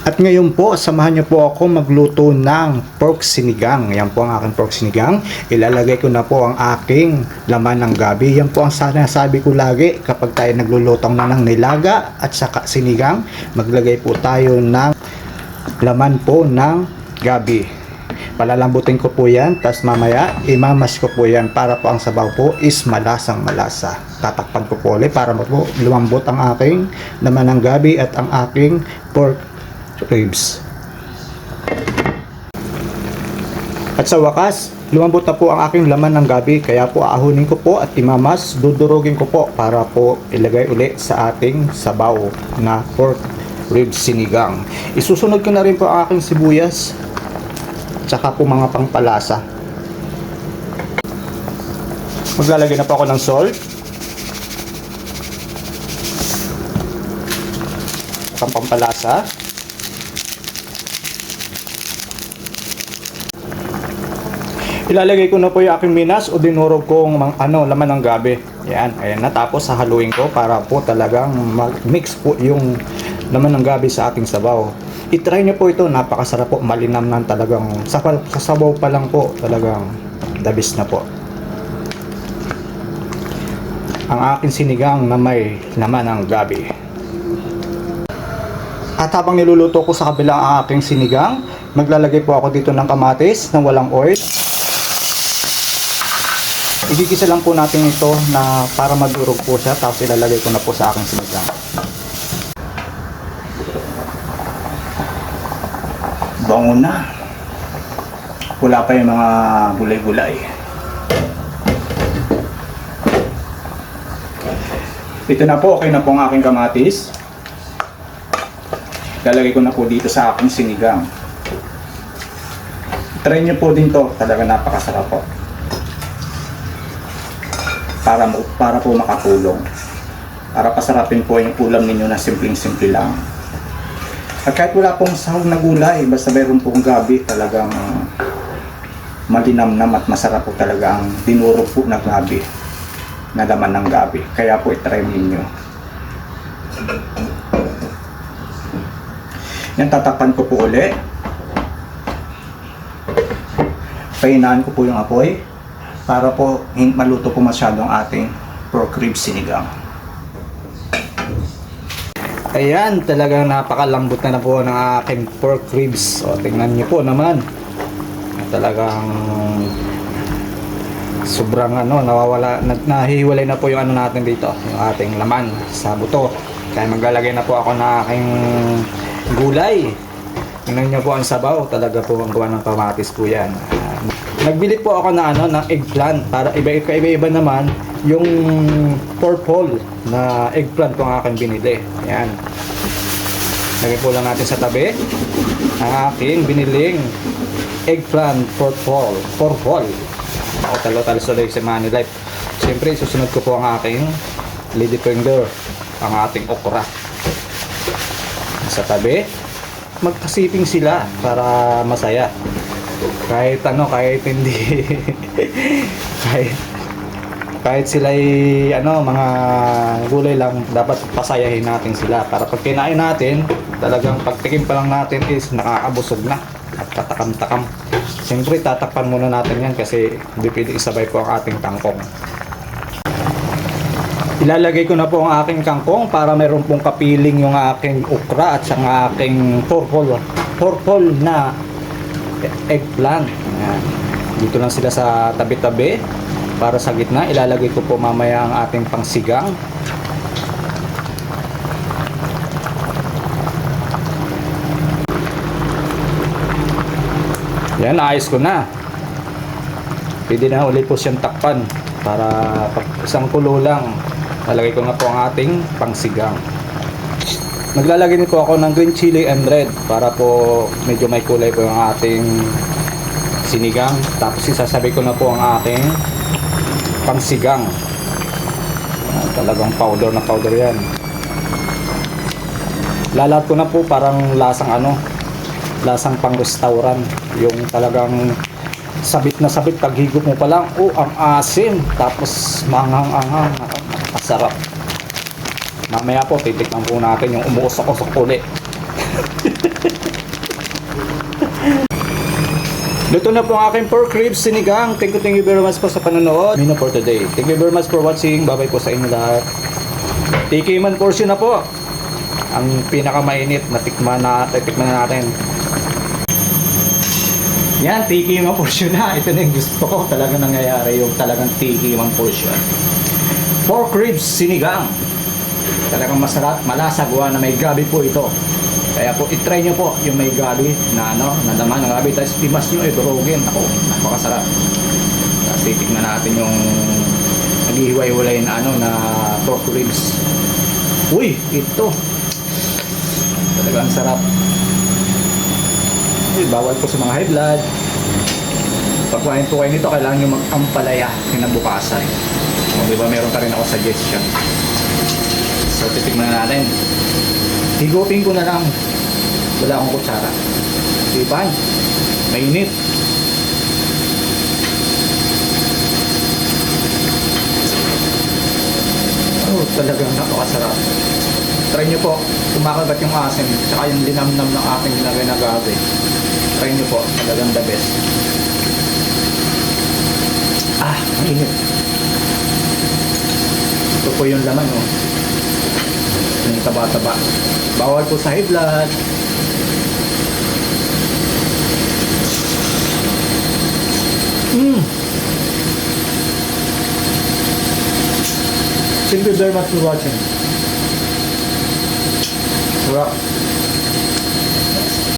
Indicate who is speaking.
Speaker 1: At ngayon po, samahan niyo po ako magluto ng pork sinigang. Yan po ang aking pork sinigang. Ilalagay ko na po ang aking laman ng gabi. Yan po ang sinasabi ko lagi kapag tayo naglulutong na ng nilaga at saka sinigang. Maglagay po tayo ng laman po ng gabi. Palalambutin ko po yan, tapos mamaya imamas ko po yan para po ang sabaw po is malasang malasa. Tatakpan ko po ulit para po lumambot ang aking laman ng gabi at ang aking pork ribs. At sa wakas, lumambot na po ang aking laman ng gabi, kaya po aahunin ko po at imamas, dudurugin ko po para po ilagay ulit sa ating sabaw na pork ribs sinigang. Isusunod ko na rin po ang aking sibuyas tsaka po mga pangpalasa. Maglalagay na po ako ng salt, pampalasa, ilalagay ko na po yung aking minas o dinurog kong laman ng gabi. Yan, ayan na. Tapos hahaluin ko para po talagang mag-mix po yung laman ng gabi sa ating sabaw. I-try nyo po ito, napakasarap po, malinamnan talagang. Sa sabaw pa lang po, talagang the best na po. Ang aking sinigang na may laman ng gabi. At habang niluluto ko sa kabila ang aking sinigang, maglalagay po ako dito ng kamatis na walang oil. Igigisa lang po natin ito na para madurog po siya, tapos ilalagay ko na po sa aking sinigang. Bango na. Wala pa yung mga gulay-gulay. Ito na po, okay na po ang aking kamatis. Ilalagay ko na po dito sa aking sinigang. Try nyo po din to, talaga napakasarap po. Para po makatulong. Para pasarapin po yung ulam ninyo na simpleng-simple lang. At kahit wala pong sahog na gulay, basta mayroon pong gabi, talagang malinamnam at masarap po talaga ang dinurog po na gabi, na laman ng gabi. Kaya po itry ninyo. Yan, tatakpan ko po uli. Pahinaan ko po yung apoy para po maluto po masyado ang ating pork ribs sinigang. Ayan, talagang napakalambot na po ng aking pork ribs. O, tingnan niyo po naman. Talagang sobrang nawawala, nahihiwalay na po yung natin dito, yung ating laman sa buto. Kaya maglalagay na po ako ng aking gulay. Tingnan niyo po ang sabaw, talaga po ang gawa ng kamatis po yan. Nagbili po ako ng eggplant para iba-iba naman yung purple na eggplant po ang aking binili. Ayan. Lagay po lang natin sa tabi ang aking biniling eggplant purple. Ako talo-talo sa Money Life. Siyempre, susunod ko po ang aking lady finger, ang ating okra. Sa tabi, magkasiping sila para masaya. Kahit hindi kahit sila mga gulay lang, dapat pasayahin natin sila para pag kinain natin, talagang pagtikim pa lang natin is nakakabusog na at katakam-takam. Siyempre tatakpan muna natin yan kasi hindi pwede isabay po ang ating kangkong. Ilalagay ko na po ang aking kangkong para mayroon pong kapiling yung aking okra at saka aking purple na eggplant. Ayan. Dito lang sila sa tabi-tabi. Para sa gitna, ilalagay ko po mamaya ang ating pangsigang. Yan, ayos ko na. Pwede na ulit po siyang takpan para isang kulo lang. Lalagay ko na po ang ating pangsigang. Maglalagay din po ako ng green chili and red para po medyo may kulay po yung ating sinigang. Tapos isasabay ko na po ang ating pangsigang. Talagang powder na powder yan. Lalat ko na po parang lasang pang restaurant. Yung talagang sabit na sabit, paghigop mo pa lang, ang asim, tapos manghang-anghang, masarap. Mamaya po titikman po natin yung umuusok-usok ulit. Luto na po ang aking pork ribs sinigang. Thank you very much po sa panonood. Mino for today. Thank you very much for watching. Bye-bye po sa inyo lahat. Tikiman portion na po. Ang pinakamainit na tikman na natin. Yan, tikiman portion na. Ito na yung gusto ko. Talagang nangyayari yung talagang tikiman portion. Pork ribs sinigang. Talagang masarap, malasa, gawa na may gabi po ito. Kaya po, itry nyo po yung may gabi na na laman ng gabi. Tapos imas nyo, durugin. Ako, napakasarap. Tapos titignan natin yung naghihiwa-hiwalay na na pork ribs. Uy, ito. Talagang sarap. Uy, bawal po sa mga high blood. Pag kumain po kayo nito, kailangan nyo mag-ampalaya kinabukasan. O, diba, meron pa rin ako suggestion. So, titignan natin. Higupin ko na lang. Wala akong kutsara. Tipan. Mainit. Oh, talagang napakasarap. Try nyo po. Kumakagat yung asim. Tsaka yung linamnam ng aking nilagay na gabi. Try nyo po. Talagang the best. Ah, mainit. Ito po yung laman, oh. Yung taba-taba. Bawal po sa high blood. Thank you very much for watching. Sarap.